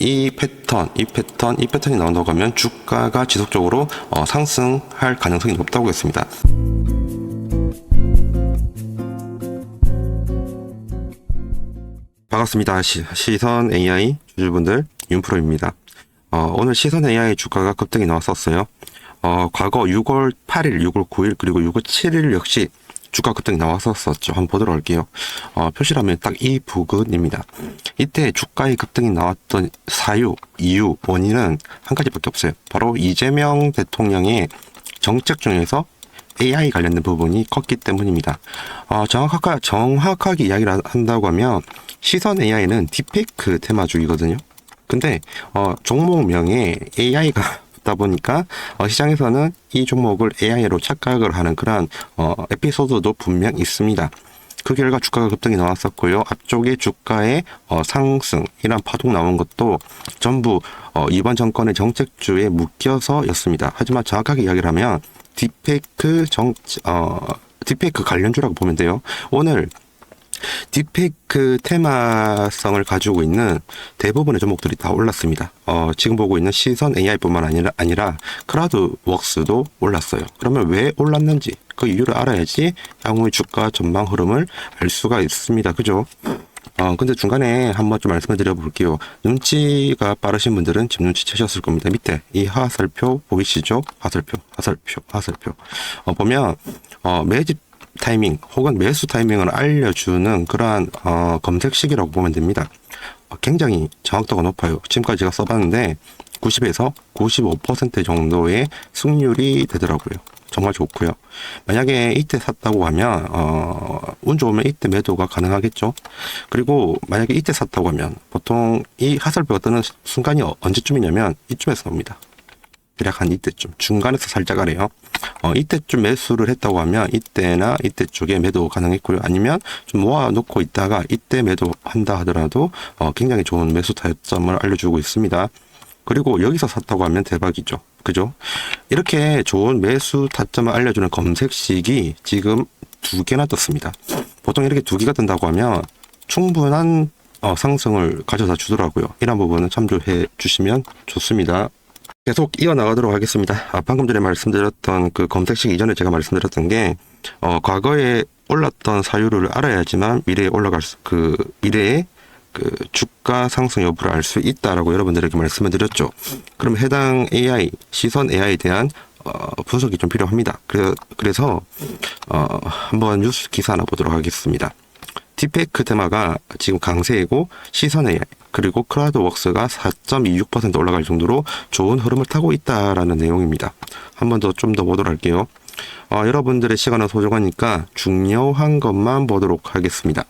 이 패턴이 나온다고 하면 주가가 지속적으로 상승할 가능성이 높다고 했습니다. 반갑습니다. 시선 AI 주주분들, 윤프로입니다. 오늘 시선 AI 주가가 급등이 나왔었어요. 과거 6월 8일, 6월 9일, 그리고 6월 7일 역시 주가 급등이 나왔었죠. 한번 보도록 할게요. 표시라면 딱 이 부근입니다. 이때 주가의 급등이 나왔던 이유, 원인은 한 가지밖에 없어요. 바로 이재명 대통령의 정책 중에서 AI 관련된 부분이 컸기 때문입니다. 정확하게 이야기를 한다고 하면 시선 AI는 딥페이크 테마주이거든요. 근데 종목명에 AI가 붙다 보니까 시장에서는 이 종목을 AI로 착각을 하는 그런 에피소드도 분명 있습니다. 그 결과 주가가 급등이 나왔었고요. 앞쪽에 주가의 상승, 이런 파동 나온 것도 전부 이번 정권의 정책주에 묶여서였습니다. 하지만 정확하게 이야기를 하면 딥페이크 관련주라고 보면 돼요. 오늘 딥페이크 테마성을 가지고 있는 대부분의 종목들이 다 올랐습니다. 지금 보고 있는 시선 AI뿐만 아니라 크라우드웍스도 올랐어요. 그러면 왜 올랐는지 그 이유를 알아야지 향후의 주가 전망 흐름을 알 수가 있습니다. 그죠? 근데 중간에 한번 좀 말씀을 드려볼게요. 눈치가 빠르신 분들은 지금 눈치채셨을 겁니다. 밑에 이 화살표 보이시죠? 화살표. 보면 매집 타이밍 혹은 매수 타이밍을 알려주는 그러한 검색식이라고 보면 됩니다. 굉장히 정확도가 높아요. 지금까지 제가 써봤는데 90에서 95% 정도의 승률이 되더라고요. 정말 좋고요. 만약에 이때 샀다고 하면 운 좋으면 이때 매도가 가능하겠죠. 그리고 만약에 이때 샀다고 하면 보통 이 화살표가 뜨는 순간이 언제쯤이냐면 이쯤에서 나옵니다. 대략 한 이때쯤, 중간에서 살짝 아래요. 이때쯤 매수를 했다고 하면 이때나 이때 쪽에 매도 가능했고요. 아니면 좀 모아놓고 있다가 이때 매도한다 하더라도 굉장히 좋은 매수 타점을 알려주고 있습니다. 그리고 여기서 샀다고 하면 대박이죠. 그죠? 이렇게 좋은 매수 타점을 알려주는 검색식이 지금 2개나 떴습니다. 보통 이렇게 2개가 뜬다고 하면 충분한 상승을 가져다 주더라고요. 이런 부분은 참조해 주시면 좋습니다. 계속 이어나가도록 하겠습니다. 방금 전에 말씀드렸던 그 검색식 이전에 제가 말씀드렸던 게 과거에 올랐던 사유를 알아야지만 미래에 미래에 주가 상승 여부를 알 수 있다라고 여러분들에게 말씀을 드렸죠. 그럼 해당 AI, 시선 AI에 대한 분석이 좀 필요합니다. 그래서 한번 뉴스 기사 하나 보도록 하겠습니다. 딥페이크 테마가 지금 강세이고 시선 AI 그리고 크라우드웍스가 4.26% 올라갈 정도로 좋은 흐름을 타고 있다라는 내용입니다. 한 번 더 좀 더 보도록 할게요. 여러분들의 시간은 소중하니까 중요한 것만 보도록 하겠습니다.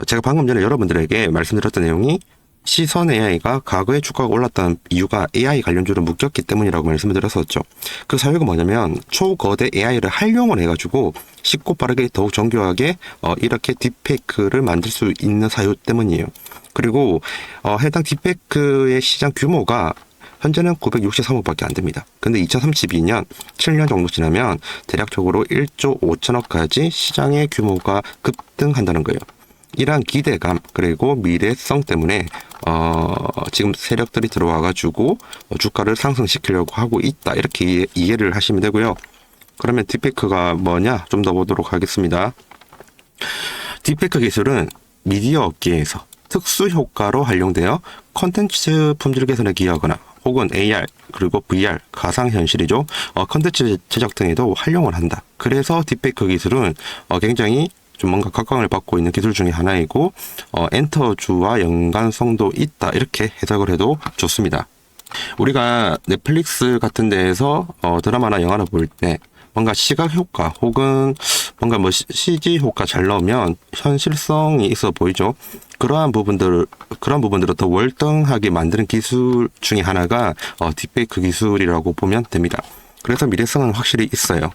제가 방금 전에 여러분들에게 말씀드렸던 내용이 시선 AI가 과거에 주가가 올랐다는 이유가 AI 관련주를 묶였기 때문이라고 말씀을 드렸었죠. 그 사유가 뭐냐면 초거대 AI를 활용을 해가지고 쉽고 빠르게 더욱 정교하게 이렇게 딥페이크를 만들 수 있는 사유 때문이에요. 그리고 해당 딥페이크의 시장 규모가 현재는 963억밖에 안 됩니다. 근데 2032년 7년 정도 지나면 대략적으로 1조 5천억까지 시장의 규모가 급등한다는 거예요. 이러한 기대감 그리고 미래성 때문에 지금 세력들이 들어와가지고 주가를 상승시키려고 하고 있다 이렇게 이해를 하시면 되고요. 그러면 딥페이크가 뭐냐 좀 더 보도록 하겠습니다. 딥페이크 기술은 미디어 업계에서 특수 효과로 활용되어 콘텐츠 품질 개선에 기여하거나 혹은 AR 그리고 VR 가상현실이죠. 콘텐츠 제작 등에도 활용을 한다. 그래서 딥페이크 기술은 굉장히 좀 뭔가 각광을 받고 있는 기술 중에 하나이고 엔터주와 연관성도 있다 이렇게 해석을 해도 좋습니다. 우리가 넷플릭스 같은 데에서 드라마나 영화를 볼 때 뭔가 시각 효과 혹은 뭔가 CG 효과 잘 넣으면 현실성이 있어 보이죠. 그런 부분들을 더 월등하게 만드는 기술 중에 하나가 딥페이크 기술이라고 보면 됩니다. 그래서 미래성은 확실히 있어요.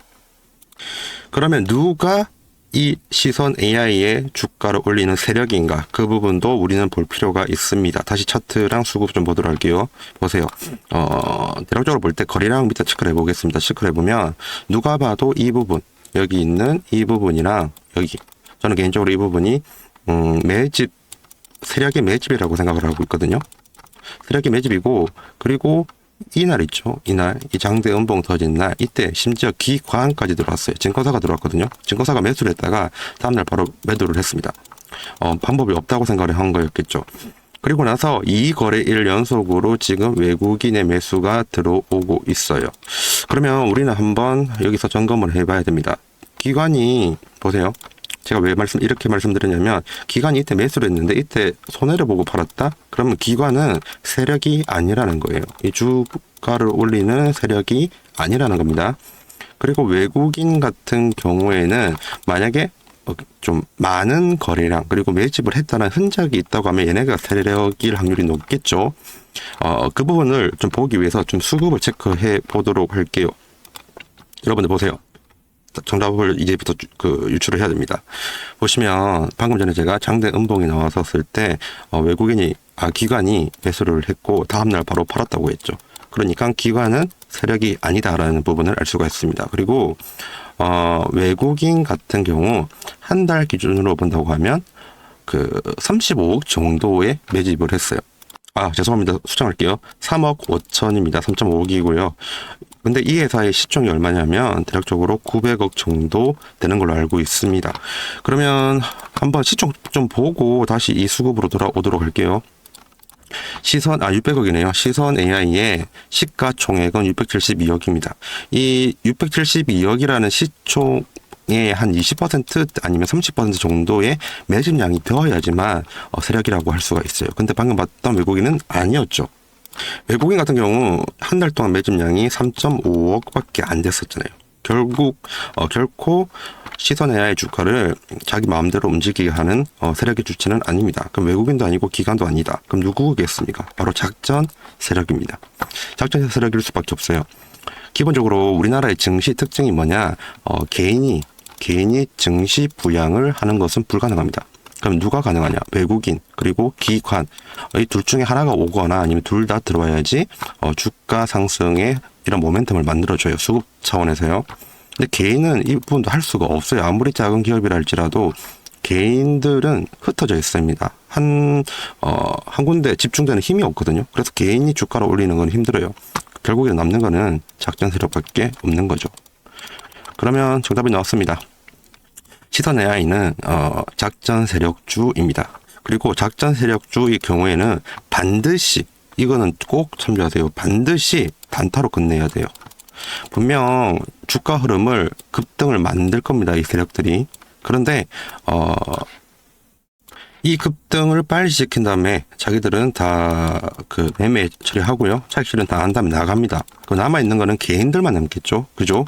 그러면 누가 이 시선 AI의 주가를 올리는 세력인가 그 부분도 우리는 볼 필요가 있습니다. 다시 차트랑 수급 좀 보도록 할게요. 보세요. 대략적으로 볼 때 거래량 밑에 체크를 해보겠습니다. 체크를 해보면 누가 봐도 이 부분 여기 있는 이 부분이랑 여기 저는 개인적으로 이 부분이 매집 세력의 매집이라고 생각을 하고 있거든요. 세력의 매집이고, 그리고 이날 있죠. 이날 이 장대 음봉 터진 날, 이때 심지어 기관까지 들어왔어요. 증권사가 들어왔거든요. 증권사가 매수를 했다가 다음날 바로 매도를 했습니다. 방법이 없다고 생각을 한 거였겠죠. 그리고 나서 이 거래일 연속으로 지금 외국인의 매수가 들어오고 있어요. 그러면 우리는 한번 여기서 점검을 해봐야 됩니다. 기관이 보세요. 제가 왜 이렇게 말씀드렸냐면, 기관이 이때 매수를 했는데 이때 손해를 보고 팔았다? 그러면 기관은 세력이 아니라는 거예요. 이 주가를 올리는 세력이 아니라는 겁니다. 그리고 외국인 같은 경우에는 만약에 좀 많은 거래량 그리고 매집을 했다는 흔적이 있다고 하면 얘네가 세력일 확률이 높겠죠. 그 부분을 좀 보기 위해서 좀 수급을 체크해 보도록 할게요. 여러분들 보세요. 정답을 이제부터 유출을 해야 됩니다. 보시면 방금 전에 제가 장대 음봉이 나왔었을 때 기관이 매수를 했고 다음날 바로 팔았다고 했죠. 그러니까 기관은 세력이 아니다라는 부분을 알 수가 있습니다. 그리고 외국인 같은 경우 한 달 기준으로 본다고 하면 35억 정도의 매집을 했어요. 죄송합니다. 수정할게요. 3억 5천입니다. 3.5억이고요. 근데 이 회사의 시총이 얼마냐면 대략적으로 900억 정도 되는 걸로 알고 있습니다. 그러면 한번 시총 좀 보고 다시 이 수급으로 돌아오도록 할게요. 600억이네요. 시선 AI의 시가총액은 672억입니다. 이 672억이라는 시총의 한 20% 아니면 30% 정도의 매집량이 되어야지만 세력이라고 할 수가 있어요. 근데 방금 봤던 외국인은 아니었죠. 외국인 같은 경우 한 달 동안 매집량이 3.5억밖에 안 됐었잖아요. 결코 시선 AI 주가를 자기 마음대로 움직이게 하는 세력의 주체는 아닙니다. 그럼 외국인도 아니고 기관도 아니다. 그럼 누구겠습니까? 바로 작전 세력입니다. 작전 세력일 수밖에 없어요. 기본적으로 우리나라의 증시 특징이 뭐냐? 개인이 증시 부양을 하는 것은 불가능합니다. 그럼 누가 가능하냐? 외국인 그리고 기관, 이 둘 중에 하나가 오거나 아니면 둘 다 들어와야지 주가 상승의 이런 모멘텀을 만들어줘요. 수급 차원에서요. 근데 개인은 이 부분도 할 수가 없어요. 아무리 작은 기업이라 할지라도 개인들은 흩어져 있습니다. 한 군데 집중되는 힘이 없거든요. 그래서 개인이 주가를 올리는 건 힘들어요. 결국에 남는 거는 작전 세력밖에 없는 거죠. 그러면 정답이 나왔습니다. 시선 AI는 작전 세력주입니다. 그리고 작전 세력주의 경우에는 반드시, 이거는 꼭 참조하세요. 반드시 단타로 끝내야 돼요. 분명 주가 흐름을 급등을 만들 겁니다. 이 세력들이. 그런데 이 급등을 빨리 시킨 다음에 자기들은 다 매매 처리하고요. 차익실은 다 한 다음에 나갑니다. 남아있는 거는 개인들만 남겠죠. 그죠?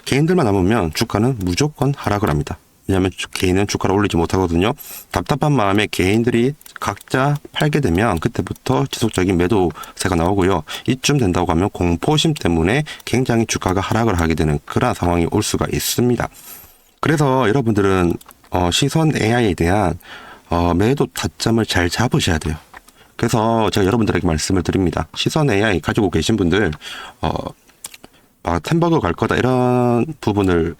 개인들만 남으면 주가는 무조건 하락을 합니다. 왜냐하면 개인은 주가를 올리지 못하거든요. 답답한 마음에 개인들이 각자 팔게 되면 그때부터 지속적인 매도세가 나오고요. 이쯤 된다고 하면 공포심 때문에 굉장히 주가가 하락을 하게 되는 그런 상황이 올 수가 있습니다. 그래서 여러분들은 시선 AI에 대한 매도 타점을 잘 잡으셔야 돼요. 그래서 제가 여러분들에게 말씀을 드립니다. 시선 AI 가지고 계신 분들 템버거 갈 거다 이런 부분을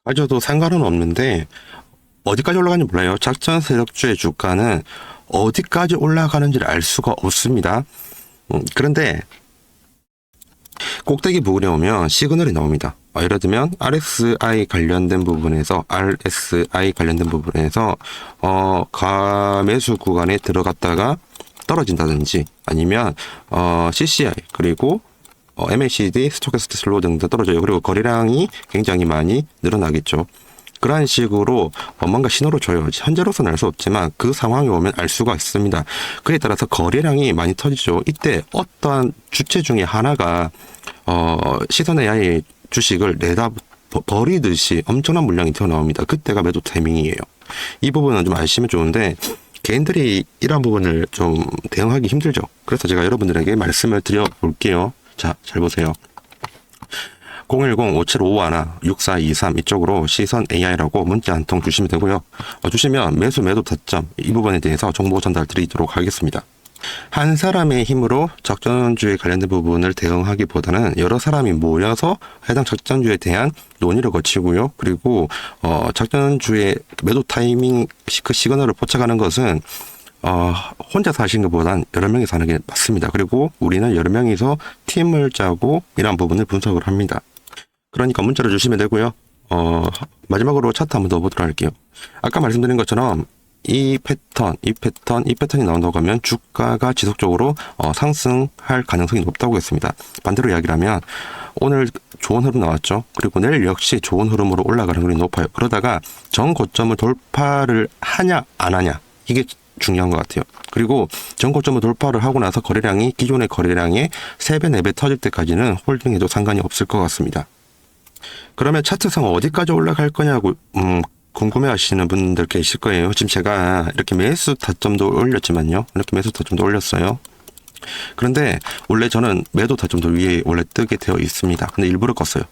가져도 상관은 없는데 어디까지 올라가는지 몰라요. 작전 세력주의 주가는 어디까지 올라가는지를 알 수가 없습니다. 그런데 꼭대기 부분에 오면 시그널이 나옵니다. 예를 들면 RSI 관련된 부분에서 가매수 구간에 들어갔다가 떨어진다든지 아니면 CCI 그리고 MACD, 스토캐스틱 슬로우 등등 떨어져요. 그리고 거래량이 굉장히 많이 늘어나겠죠. 그러한 식으로 뭔가 신호를 줘요. 현재로서는 알 수 없지만 그 상황이 오면 알 수가 있습니다. 그에 따라서 거래량이 많이 터지죠. 이때 어떠한 주체 중에 하나가 시선 AI 주식을 내다 버리듯이 엄청난 물량이 튀어나옵니다. 그때가 매도 타이밍이에요. 이 부분은 좀 아시면 좋은데 개인들이 이런 부분을 좀 대응하기 힘들죠. 그래서 제가 여러분들에게 말씀을 드려볼게요. 자, 잘 보세요. 010-5751-6423 이쪽으로 시선 AI라고 문자 한 통 주시면 되고요. 주시면 매수 매도 타점 이 부분에 대해서 정보 전달 드리도록 하겠습니다. 한 사람의 힘으로 작전주에 관련된 부분을 대응하기보다는 여러 사람이 모여서 해당 작전주에 대한 논의를 거치고요. 그리고 작전주의 매도 타이밍 그 시그널을 포착하는 것은 혼자서 하시는 것보단 여러 명이서 하는 게 맞습니다. 그리고 우리는 여러 명이서 팀을 짜고 이러한 부분을 분석을 합니다. 그러니까 문자를 주시면 되고요. 마지막으로 차트 한번 더 보도록 할게요. 아까 말씀드린 것처럼 이 패턴이 나온다고 하면 주가가 지속적으로 상승할 가능성이 높다고 했습니다. 반대로 이야기를 하면 오늘 좋은 흐름 나왔죠. 그리고 내일 역시 좋은 흐름으로 올라가는 확률이 높아요. 그러다가 전 고점을 돌파를 하냐 안 하냐 이게 중요한 것 같아요. 그리고 전 고점을 돌파를 하고 나서 거래량이 기존의 거래량의 3배, 4배 터질 때까지는 홀딩해도 상관이 없을 것 같습니다. 그러면 차트상 어디까지 올라갈 거냐고 궁금해 하시는 분들 계실 거예요. 지금 제가 이렇게 매수 타점도 올렸지만요. 이렇게 매수 타점도 올렸어요. 그런데 원래 저는 매도 타점도 위에 원래 뜨게 되어 있습니다. 근데 일부러 껐어요.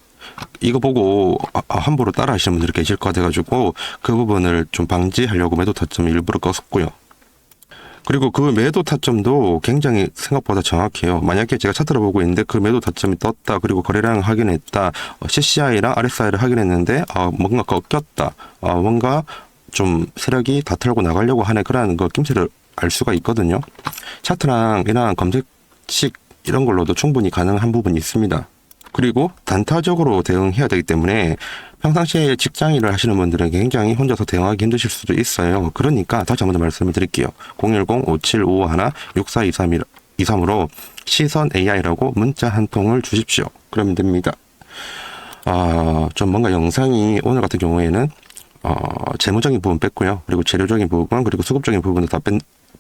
이거 보고 함부로 따라 하시는 분들이 계실 것 같아가지고 그 부분을 좀 방지하려고 매도 타점을 일부러 껐었고요. 그리고 그 매도 타점도 굉장히 생각보다 정확해요. 만약에 제가 차트를 보고 있는데 그 매도 타점이 떴다. 그리고 거래량을 확인했다. CCI랑 RSI를 확인했는데 뭔가 꺾였다. 뭔가 좀 세력이 다 털고 나가려고 하는 그런 거 낌새를 알 수가 있거든요. 차트랑 이런 검색식 이런 걸로도 충분히 가능한 부분이 있습니다. 그리고 단타적으로 대응해야 되기 때문에 평상시에 직장일을 하시는 분들은 굉장히 혼자서 대응하기 힘드실 수도 있어요. 그러니까 다시 한번 더 말씀을 드릴게요. 010-5751-6423으로 시선 AI라고 문자 한 통을 주십시오. 그러면 됩니다. 좀 뭔가 영상이 오늘 같은 경우에는 재무적인 부분 뺐고요. 그리고 재료적인 부분 그리고 수급적인 부분도 다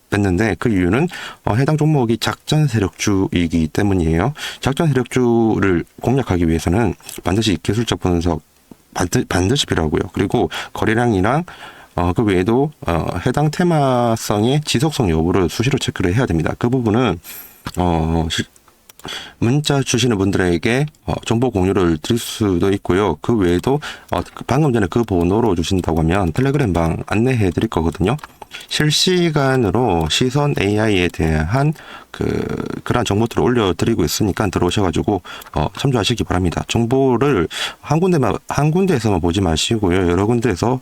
뺐는데 그 이유는 해당 종목이 작전 세력주이기 때문이에요. 작전 세력주를 공략하기 위해서는 반드시 기술적 분석 반드시 필요하고요. 그리고 거래량이랑 그 외에도 해당 테마성의 지속성 여부를 수시로 체크를 해야 됩니다. 그 부분은 문자 주시는 분들에게 정보 공유를 드릴 수도 있고요. 그 외에도 방금 전에 그 번호로 주신다고 하면 텔레그램방 안내해 드릴 거거든요. 실시간으로 시선 AI에 대한 그러한 정보들을 올려드리고 있으니까 들어오셔가지고 참조하시기 바랍니다. 정보를 한 군데에서만 보지 마시고요. 여러 군데에서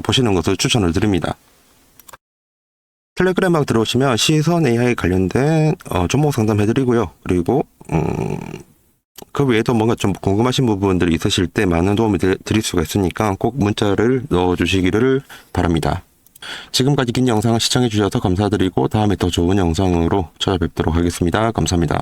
보시는 것을 추천을 드립니다. 텔레그램방 들어오시면 시선 AI 관련된 종목 상담해드리고요. 그리고 그 외에도 뭔가 좀 궁금하신 부분들이 있으실 때 많은 도움을 드릴 수가 있으니까 꼭 문자를 넣어주시기를 바랍니다. 지금까지 긴 영상을 시청해주셔서 감사드리고 다음에 더 좋은 영상으로 찾아뵙도록 하겠습니다. 감사합니다.